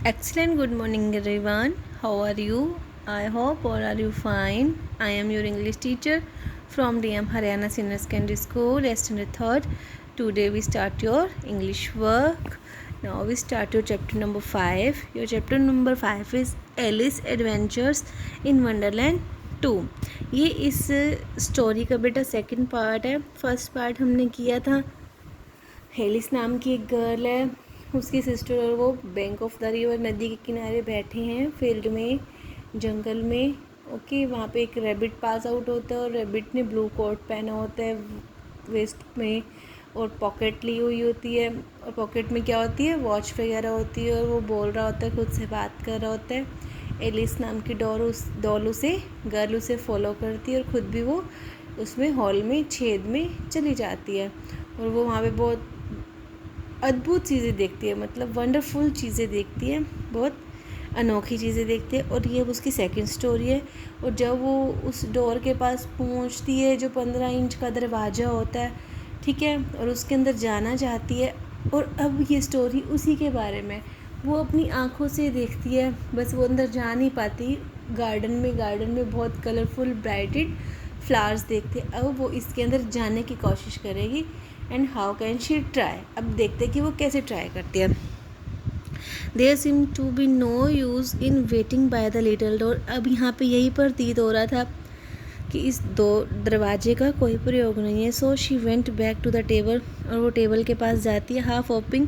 Excellent. Good morning, everyone. How are you? I hope all are you fine. I am your English teacher from DM Haryana Senior Secondary School, Standard Third. Today we start your English work. Now we start your chapter number 5. Your chapter number 5 is Alice Adventures in Wonderland 2. ये इस story का बेटा second part है. First part हमने किया था. Alice नाम की एक गर्ल है, उसकी सिस्टर और वो बैंक ऑफ द रिवर नदी के किनारे बैठे हैं फील्ड में, जंगल में. ओके, वहाँ पे एक रैबिट पास आउट होता है और रैबिट ने ब्लू कोट पहना होता है वेस्ट में और पॉकेट ली हुई होती है. और पॉकेट में क्या होती है, वॉच वगैरह होती है. और वो बोल रहा होता है, खुद से बात कर रहा होता है. एलिस नाम की डॉल उसे गर्ल उसे फॉलो करती है और ख़ुद भी वो उसमें हॉल में छेद में चली जाती है. और वो वहाँ पे बहुत अद्भुत चीज़ें देखती है, मतलब वंडरफुल चीज़ें देखती है, बहुत अनोखी चीज़ें देखती है. और ये उसकी सेकंड स्टोरी है. और जब वो उस डोर के पास पहुंचती है जो 15 इंच का दरवाज़ा होता है, ठीक है, और उसके अंदर जाना चाहती है. और अब ये स्टोरी उसी के बारे में, वो अपनी आँखों से देखती है, बस वो अंदर जा नहीं पाती. गार्डन में बहुत कलरफुल ब्राइटेड फ्लावर्स देखते. अब वो इसके अंदर जाने की कोशिश करेगी. And how can she try. अब देखते हैं कि वो कैसे ट्राई करती है. There seem to be no use in waiting by the little door. अब यहाँ पे यही प्रतीत हो रहा था कि इस दरवाजे का कोई प्रयोग नहीं है. So she went back to the table. और वो टेबल के पास जाती है, हाफ होपिंग,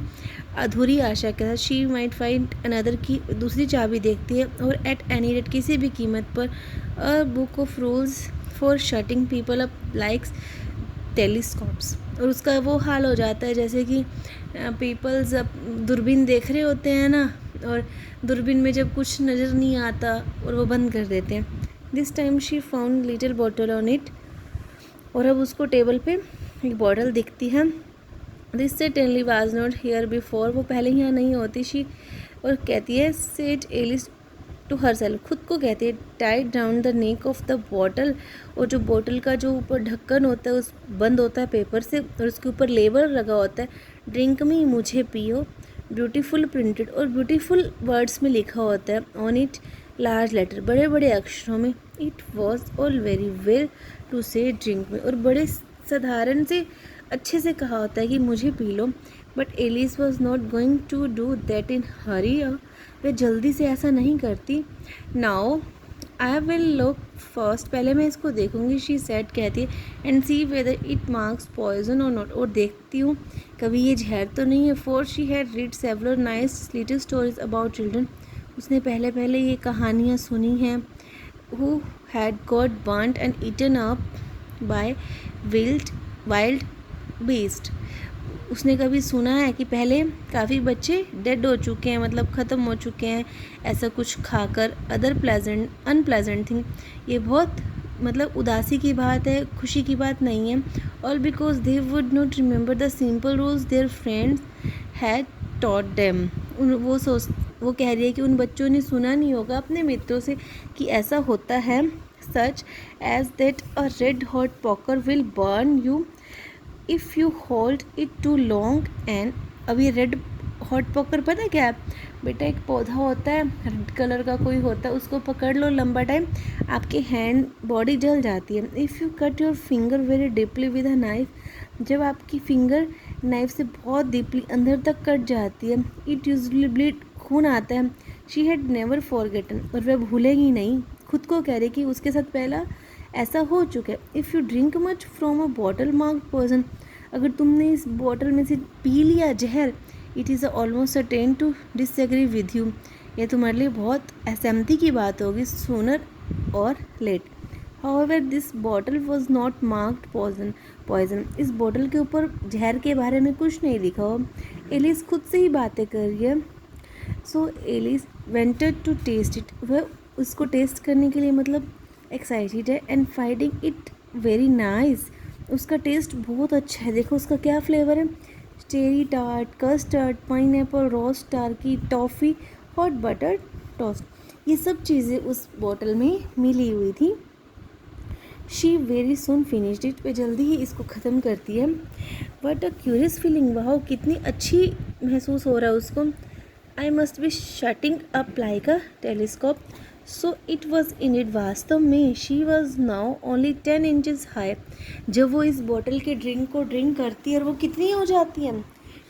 अधूरी आशा के साथ, शी माइट फाइंड अनदर की, दूसरी चाबी देखती है. और एट एनी रेट, किसी भी कीमत पर, a book of rules for shutting people up likes telescopes. और उसका वो हाल हो जाता है जैसे कि पीपल्स दूरबीन देख रहे होते हैं ना, और दूरबीन में जब कुछ नज़र नहीं आता और वो बंद कर देते हैं. This time she found little bottle on it. और अब उसको टेबल पे एक बॉटल दिखती है. This certainly was not here before. वो पहले यहाँ नहीं होती. शी और कहती है, सेड एलिस टू हरसेल्फ, खुद को कहती है, tight down the neck of the bottle. और जो बॉटल का जो ऊपर ढक्कन होता है उस बंद होता है पेपर से, और उसके ऊपर लेबल लगा होता है, ड्रिंक मी, मुझे पियो, ब्यूटीफुल प्रिंटेड, और ब्यूटीफुल वर्ड्स में लिखा होता है. ऑन इट लार्ज लेटर, बड़े बड़े अक्षरों में. It was all very well to say drink me, और बड़े साधारण से अच्छे से कहा होता है कि मुझे पी लो. But Alice was not going to do that in hurry. वे जल्दी से ऐसा नहीं करती. Now I will look first, पहले मैं इसको देखूंगी, शी सेड, कहती है, and see whether it marks poison और नॉट, और देखती हूँ कभी ये जहर तो नहीं है. For she had read several nice little stories about children. उसने पहले ये कहानियाँ सुनी हैं. Who had got burned and eaten up by wild beast. उसने कभी सुना है कि पहले काफ़ी बच्चे डेड हो चुके हैं, मतलब ख़त्म हो चुके हैं ऐसा कुछ खाकर. अदर अनप्लेजेंट थिंग, ये बहुत मतलब उदासी की बात है, खुशी की बात नहीं है. All because they would not remember the simple rules their friends had taught them. वो कह रही है कि उन बच्चों ने सुना नहीं होगा अपने मित्रों से कि ऐसा होता है. Such as that a red hot poker will burn you if you hold it too long. And अब ये रेड हॉट पॉकर पता है क्या है बेटा, एक पौधा होता है रेड कलर का कोई होता है, उसको पकड़ लो लंबा टाइम, आपके हैंड बॉडी जल जाती है. If you cut your finger very deeply with a knife, जब आपकी फिंगर नाइफ से बहुत डीपली अंदर तक कट जाती है, इट यूजली ब्लीड, खून आता है. शी हैड नेवर फॉरगेटन, और वह भूलेगी नहीं. खुद को कह रही कि उसके साथ पहला ऐसा हो चुका है. If you drink much from a bottle marked poison, अगर तुमने इस बॉटल में से पी लिया जहर, it is almost certain to disagree with you, यह तुम्हारे लिए बहुत असहमति की बात होगी, सूनर और late. However this bottle was not marked poison. इस बॉटल के ऊपर जहर के बारे में कुछ नहीं लिखा हो. एलिस खुद से ही बातें कर रही है. So Alice ventured to taste it. वह उसको टेस्ट करने के लिए मतलब एक्साइटेड है. And finding it very nice, उसका टेस्ट बहुत अच्छा है. देखो उसका क्या फ्लेवर है, cherry tart, custard, pineapple, roast turkey, toffee, hot butter toast, ये सब चीज़ें उस बॉटल में मिली हुई थी. She very soon finished it, वे जल्दी ही इसको ख़त्म करती है. बट अ क्यूरियस फीलिंग, वाह कितनी अच्छी महसूस हो रहा है उसको. I must be shutting up like a telescope. So it was indeed. वास्तव में she was now only 10 inches high. जब वो इस बॉटल के ड्रिंक को ड्रिंक करती है और वो कितनी हो जाती है,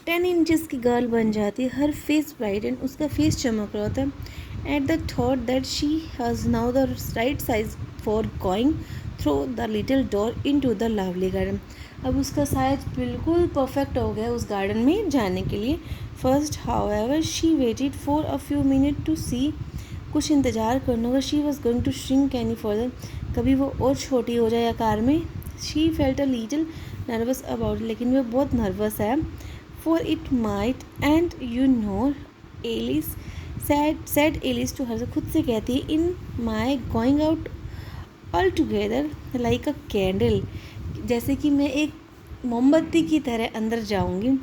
10 इंचज़ की गर्ल बन जाती है. हर फेस ब्राइट एंड उसका फेस चमक रहा होता है at the thought that she has now the right size for going through the little door into the lovely garden. अब उसका साइज बिल्कुल परफेक्ट हो गया उस गार्डन में जाने के लिए. First however she waited for a few minute to see. कुछ इंतज़ार करना होगा. She was going to shrink any further. कभी वो और छोटी हो जाए आकार में. She felt a little nervous about. लेकिन वो बहुत नर्वस है. For it might end you know Alice said Alice to her. खुद से कहती है in my going out altogether like a candle. जैसे कि मैं एक मोमबत्ती की तरह अंदर जाऊंगी.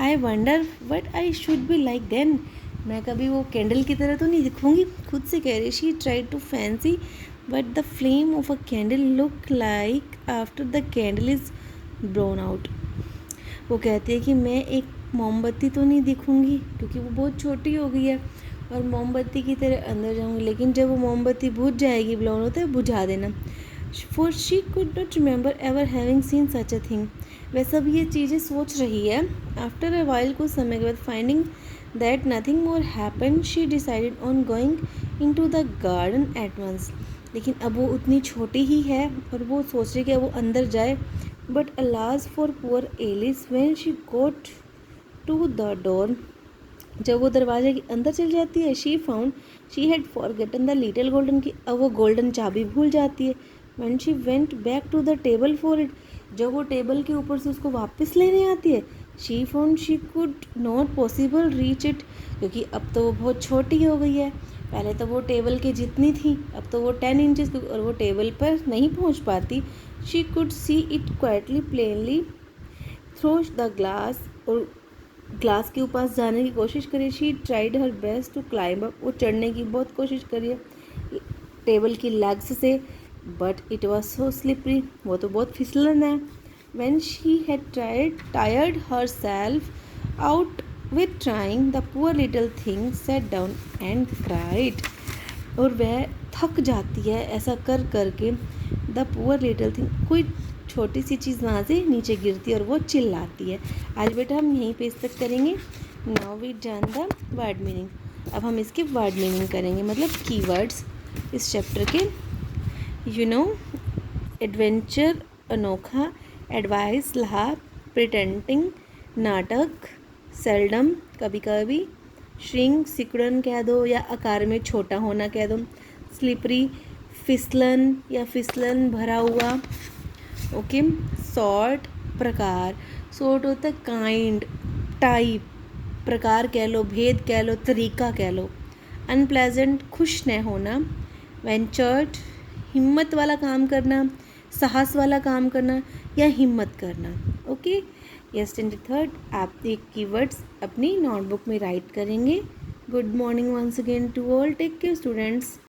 I wonder what I should be like then. मैं कभी वो कैंडल की तरह तो नहीं दिखूंगी. खुद से कह रही. She tried to fancy but the flame of a candle look like after the candle is blown out. वो कहती है कि मैं एक मोमबत्ती तो नहीं दिखूंगी क्योंकि वो बहुत छोटी हो गई है और मोमबत्ती की तरह अंदर जाऊंगी. लेकिन जब वो मोमबत्ती बुझ जाएगी, ब्लोन होता है, बुझा देना. For she could not remember ever having scene such a thing. वह सब ये चीज़ें सोच रही है. आफ्टर अ वाइल, कुछ समय के बाद, finding that nothing more happen, she decided on going into the garden at once. लेकिन अब वो उतनी छोटी ही है और वो सोच रही कि वो अंदर जाए. But alas for poor Alice when she got to the door. जब वो दरवाजे के अंदर चल जाती है, she found she had forgotten the little golden key. अब वो गोल्डन चाबी भूल जाती है. When she went back to the table for it. जब वो टेबल के ऊपर से उसको वापस लेने आती है, she found she could not possible reach it. क्योंकि अब तो वो बहुत छोटी हो गई है. पहले तो वो टेबल के जितनी थी, अब तो वो 10 इंचज़ और वो टेबल पर नहीं पहुंच पाती. She could see it quietly plainly through the glass. और ग्लास के ऊपर जाने की कोशिश करी. She tried her best to climb up. वो चढ़ने की बहुत कोशिश करी टेबल की लेग्स से. But it was so slippery. वो तो बहुत फिसलन है. When she had tired her self out with trying, the poor little thing set down and cried. और वह थक जाती है ऐसा कर करके. द पुअर लिटिल थिंग, कोई छोटी सी चीज़ वहाँ से नीचे गिरती है और वो चिल्लाती है. आज बेटा हम यहीं पे तक करेंगे. Now we done the word meaning. अब हम इसके वर्ड मीनिंग करेंगे, मतलब कीवर्ड्स इस चैप्टर के. यू नो, एडवेंचर अनोखा, एडवाइस लाभ, प्रिटेंटिंग नाटक, सेल्डम कभी कभी, श्रिंक सिकुड़न कह दो या आकार में छोटा होना कह दो, स्लिपरी फिसलन या फिसलन भरा हुआ. ओके. सॉर्ट प्रकार, सॉर्ट होता है काइंड, टाइप, प्रकार कह लो, भेद कह लो, तरीका कह लो. अनप्लेजेंट खुश न होना. वेंचर्ड हिम्मत वाला काम करना, साहस वाला काम करना या हिम्मत करना. ओके. यस. 23rd आप एक कीवर्ड्स अपनी नोटबुक में राइट करेंगे. Good morning once again to all. Take care students.